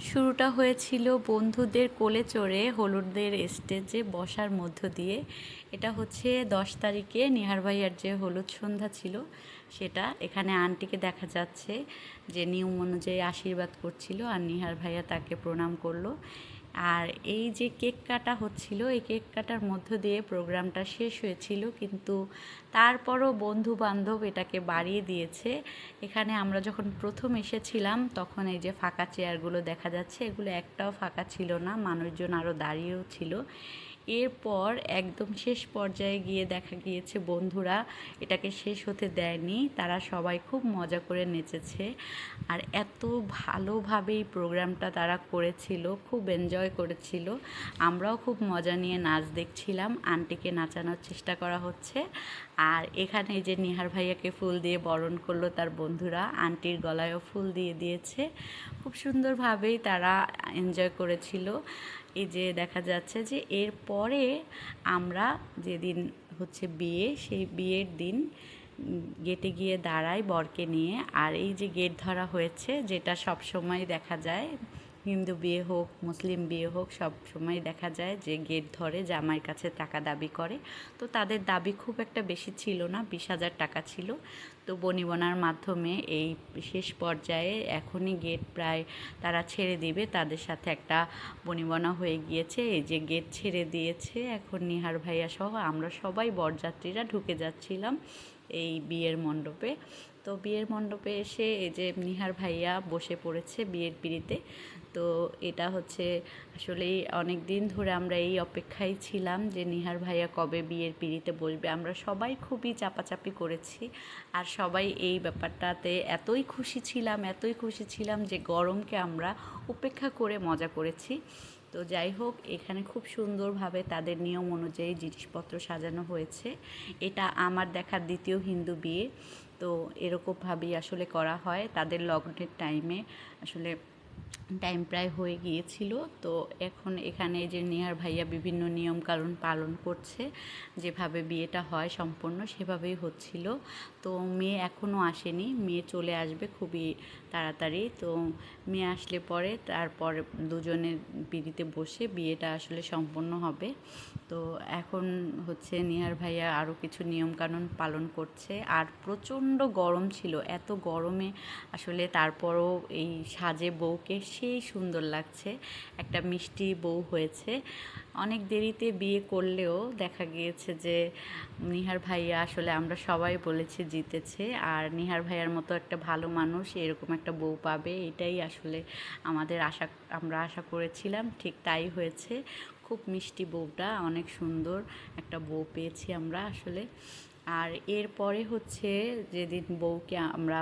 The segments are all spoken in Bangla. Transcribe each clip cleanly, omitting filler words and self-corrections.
শুরুটা হয়েছিল বন্ধুদের কোলে চড়ে হলুদের স্টেজে বসার মধ্য দিয়ে। এটা হচ্ছে 10 তারিখে নিহার ভাইয়ার যে হলুদ সন্ধ্যা ছিল সেটা। এখানে আন্টিকে দেখা যাচ্ছে যে নিয়ম অনুযায়ী আশীর্বাদ করছিল আর নিহার ভাইয়া তাকে প্রণাম করলো। আর এই যে কেক কাটা হচ্ছিল, এই কেক কাটার মধ্য দিয়ে প্রোগ্রামটা শেষ হয়েছিল, কিন্তু তারপরও বন্ধু বান্ধব এটাকে বাড়িয়ে দিয়েছে। এখানে আমরা যখন প্রথম এসেছিলাম তখন এই যে ফাঁকা চেয়ারগুলো দেখা যাচ্ছে, এগুলো একটাও ফাঁকা ছিল না, মানুষজন আরও দাঁড়িয়েও ছিল। এরপর একদম শেষ পর্যায়ে গিয়ে দেখা গিয়েছে বন্ধুরা এটাকে শেষ হতে দেয়নি, তারা সবাই খুব মজা করে নেচেছে। আর এত ভালোভাবে এই প্রোগ্রামটা তারা করেছিল, খুব এনজয় করেছিল। আমরাও খুব মজা নিয়ে নাচ দেখছিলাম, আন্টিকে নাচানোর চেষ্টা করা হচ্ছে। আর এখানে যে নিহার ভাইয়াকে ফুল দিয়ে বরণ করলো তার বন্ধুরা, আন্টির গলায়ও ফুল দিয়ে দিয়েছে। খুব সুন্দরভাবেই তারা এনজয় করেছিল। এই যে দেখা যাচ্ছে যে এরপরে আমরা যেদিন হচ্ছে বিয়ে, সেই বিয়ের দিন গেটে গিয়ে দাঁড়াই বরকে নিয়ে। আর এই যে গেট ধরা হয়েছে, যেটা সব সময় দেখা যায়, হিন্দু বিয়ে হোক মুসলিম বিয়ে হোক সব সময় দেখা যায় যে গেট ধরে জামাইয়ের কাছে টাকা দাবি করে। তো তাদের দাবি খুব একটা বেশি ছিল না, 20,000 টাকা ছিল। তো বনিবনার মাধ্যমে এই শেষ পর্যায়ে এখনই গেট প্রায় তারা ছেড়ে দিবে, তাদের সাথে একটা বনিবনা হয়ে গিয়েছে। এই যে গেট ছেড়ে দিয়েছে, এখন নিহার ভাইয়া সহ আমরা সবাই বরযাত্রীরা ঢুকে যাচ্ছিলাম এই বিয়ের মণ্ডপে। তো বিয়ের মণ্ডপে এসে এই যে নিহার ভাইয়া বসে পড়েছে বিয়ের পিঁড়িতে। তো এটা হচ্ছে আসলেই অনেক দিন ধরে আমরা এই অপেক্ষায় ছিলাম যে নিহার ভাইয়া কবে বিয়ের পিঁড়িতে বসবে। আমরা সবাই খুবই চাপাচাপি করেছি, আর সবাই এই ব্যাপারটাতে এতই খুশি ছিলাম যে গরমকে আমরা উপেক্ষা করে মজা করেছি। তো যাই হোক, এখানে খুব সুন্দরভাবে তাদের নিয়ম অনুযায়ী জিনিসপত্র সাজানো হয়েছে। এটা আমার দেখার দ্বিতীয় হিন্দু বিয়ে। তো এরকমভাবেই আসলে করা হয় তাদের লগ্নের টাইমে। আসলে টাইম প্রায় হয়ে গিয়েছিল। তো এখন এখানে যে নেহার ভাইয়া বিভিন্ন নিয়মকানুন পালন করছে, যেভাবে বিয়েটা হয় সম্পূর্ণ সেভাবেই হচ্ছিল। তো মেয়ে এখনও আসেনি, মেয়ে চলে আসবে খুবই তাড়াতাড়ি। তো মেয়ে আসলে পরে তারপর দুজনের পিঁড়িতে বসে বিয়েটা আসলে সম্পন্ন হবে। তো এখন হচ্ছে নিহার ভাইয়া আরও কিছু নিয়মকানুন পালন করছে। আর প্রচণ্ড গরম ছিল, এত গরমে আসলে তারপরও এই সাজে বউকে সেই সুন্দর লাগছে, একটা মিষ্টি বউ হয়েছে। অনেক দেরিতে বিয়ে করলেও দেখা গিয়েছে যে নিহার ভাইয়া আসলে আমরা সবাই বলেছি জিতেছে। আর নিহার ভাইয়ার মতো একটা ভালো মানুষ এরকম একটা বউ পাবে, এটাই আসলে আমরা আশা করেছিলাম, ঠিক তাই হয়েছে। খুব মিষ্টি বউটা, অনেক সুন্দর একটা বউ পেয়েছি আমরা আসলে। আর এরপরে হচ্ছে যেদিন বউকে আমরা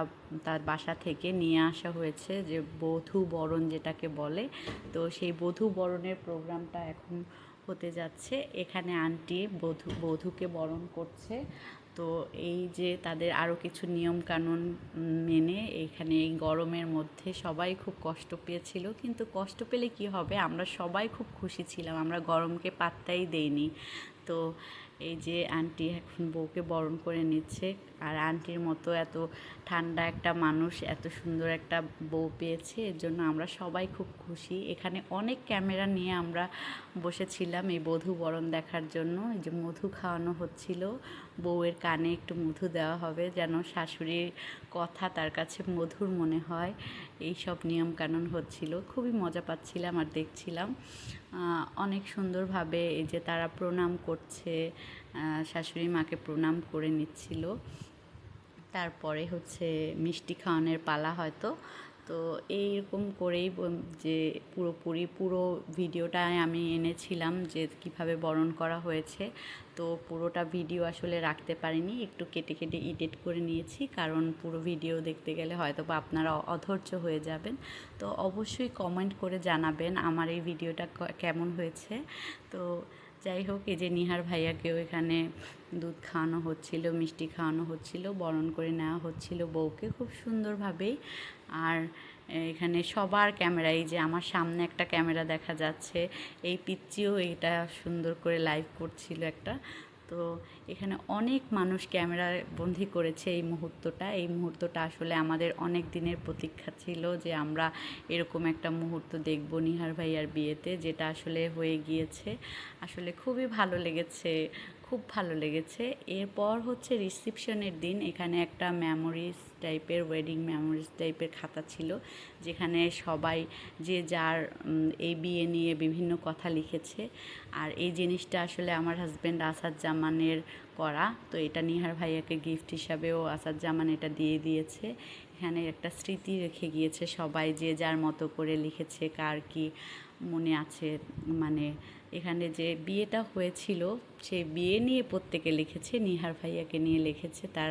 তার বাসা থেকে নিয়ে আসা হয়েছে, যে বধূ বরণ যেটাকে বলে, তো সেই বধূ বরণের প্রোগ্রামটা এখন হতে যাচ্ছে। এখানে আন্টি বধূকে বরণ করছে। তো এই যে তাদের আরও কিছু নিয়মকানুন মেনে এখানে এই গরমের মধ্যে সবাই খুব কষ্ট পেয়েছিল, কিন্তু কষ্ট পেলে কি হবে, আমরা সবাই খুব খুশি ছিলাম, আমরা গরমকে পাত্তাই দেইনি। তো এই যে আন্টি এখন বউকে বরণ করে নিচ্ছে। আর আন্টির মতো এত ঠান্ডা একটা মানুষ এত সুন্দর একটা বউ পেয়েছে, এর জন্য আমরা সবাই খুব খুশি। এখানে অনেক ক্যামেরা নিয়ে আমরা বসেছিলাম এই বধূ বরণ দেখার জন্য। এই যে মধু খাওয়ানো হচ্ছিল, বউয়ের কানে একটু মধু দেওয়া হবে যেন শাশুড়ির কথা তার কাছে মধুর মনে হয়। এই সব নিয়মকানুন হচ্ছিল, খুবই মজা পাচ্ছিলাম আর দেখছিলাম। অনেক সুন্দরভাবে এই যে তারা প্রণাম করছে, শাশুড়ি মাকে প্রণাম করে নিচ্ছিল। তারপরে হচ্ছে মিষ্টি খাওয়ানোর পালা হয়তো। তো এইরকম করেই যে পুরো ভিডিওটা আমি এনেছিলাম যে কীভাবে বরণ করা হয়েছে। তো পুরোটা ভিডিও আসলে রাখতে পারিনি, একটু কেটে কেটে এডিট করে নিয়েছি, কারণ পুরো ভিডিও দেখতে গেলে হয়তো বা আপনারা অধৈর্য হয়ে যাবেন। তো অবশ্যই কমেন্ট করে জানাবেন আমার এই ভিডিওটা কেমন হয়েছে। তো যাই হোক, এই যে নিহার ভাইয়াকেও এখানে দুধ খাওয়ানো হচ্ছিল, মিষ্টি খাওয়ানো হচ্ছিল, বরণ করে নেওয়া হচ্ছিল বউকে খুব সুন্দরভাবেই। আর এখানে সবার ক্যামেরাই, যে আমার সামনে একটা ক্যামেরা দেখা যাচ্ছে, এই পিচ্চিও এটা সুন্দর করে লাইভ করছিল একটা। তো এখানে অনেক মানুষ ক্যামেরায় বন্দি করেছে এই মুহূর্তটা আসলে আমাদের অনেক দিনের প্রতীক্ষা ছিল যে আমরা এরকম একটা মুহূর্ত দেখব নিহার ভাইয়ার বিয়েতে, যেটা আসলে হয়ে গিয়েছে। আসলে খুবই ভালো লেগেছে, খুব ভালো লেগেছে। এরপর হচ্ছে রিসেপশনের দিন এখানে একটা মেমোরিজ টাইপের, ওয়েডিং মেমোরিজ টাইপের খাতা ছিল, যেখানে সবাই যে যার এই বিয়ে নিয়ে বিভিন্ন কথা লিখেছে। আর এই জিনিসটা আসলে আমার হাজব্যান্ড আসাদ জামানের করা, তো এটা নিহার ভাইয়াকে গিফট হিসাবেও আসাদ জামান এটা দিয়ে দিয়েছে। এখানে একটা স্মৃতি রেখে গিয়েছে, সবাই যে যার মতো করে লিখেছে, কার কি মনে আছে। মানে এখানে যে বিয়েটা হয়েছিল সেই বিয়ে নিয়ে প্রত্যেকে লিখেছে, নিহার ভাইয়াকে নিয়ে লিখেছে। তার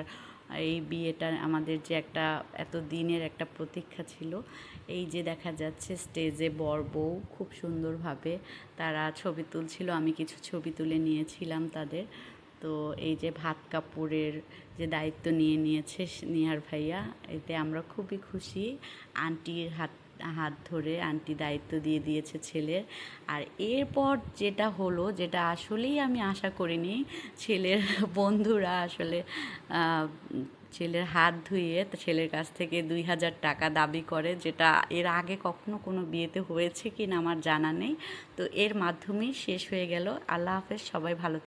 এই বিয়েটা আমাদের যে একটা এত দিনের একটা প্রতীক্ষা ছিল। এই যে দেখা যাচ্ছে স্টেজে বর বউ খুব সুন্দরভাবে তারা ছবি তুলছিল, আমি কিছু ছবি তুলে নিয়েছিলাম তাদের। তো এই যে ভাত কাপড়ের যে দায়িত্ব নিয়ে নিয়েছে নিহার ভাইয়া, এতে আমরা খুবই খুশি। আন্টির হাত হাত ধরে আন্টি দায়িত্ব দিয়ে দিয়েছে ছেলের। আর এরপর যেটা হলো, যেটা আসলেই আমি আশা করিনি, ছেলের বন্ধুরা আসলে ছেলের হাত ধুইয়ে ছেলের কাছ থেকে 2,000 টাকা দাবি করে, যেটা এর আগে কখনো কোনো বিয়েতে হয়েছে কি না আমার জানা নেই। তো এর মাধ্যমেই শেষ হয়ে গেল। আল্লাহ হাফেজ, সবাই ভালো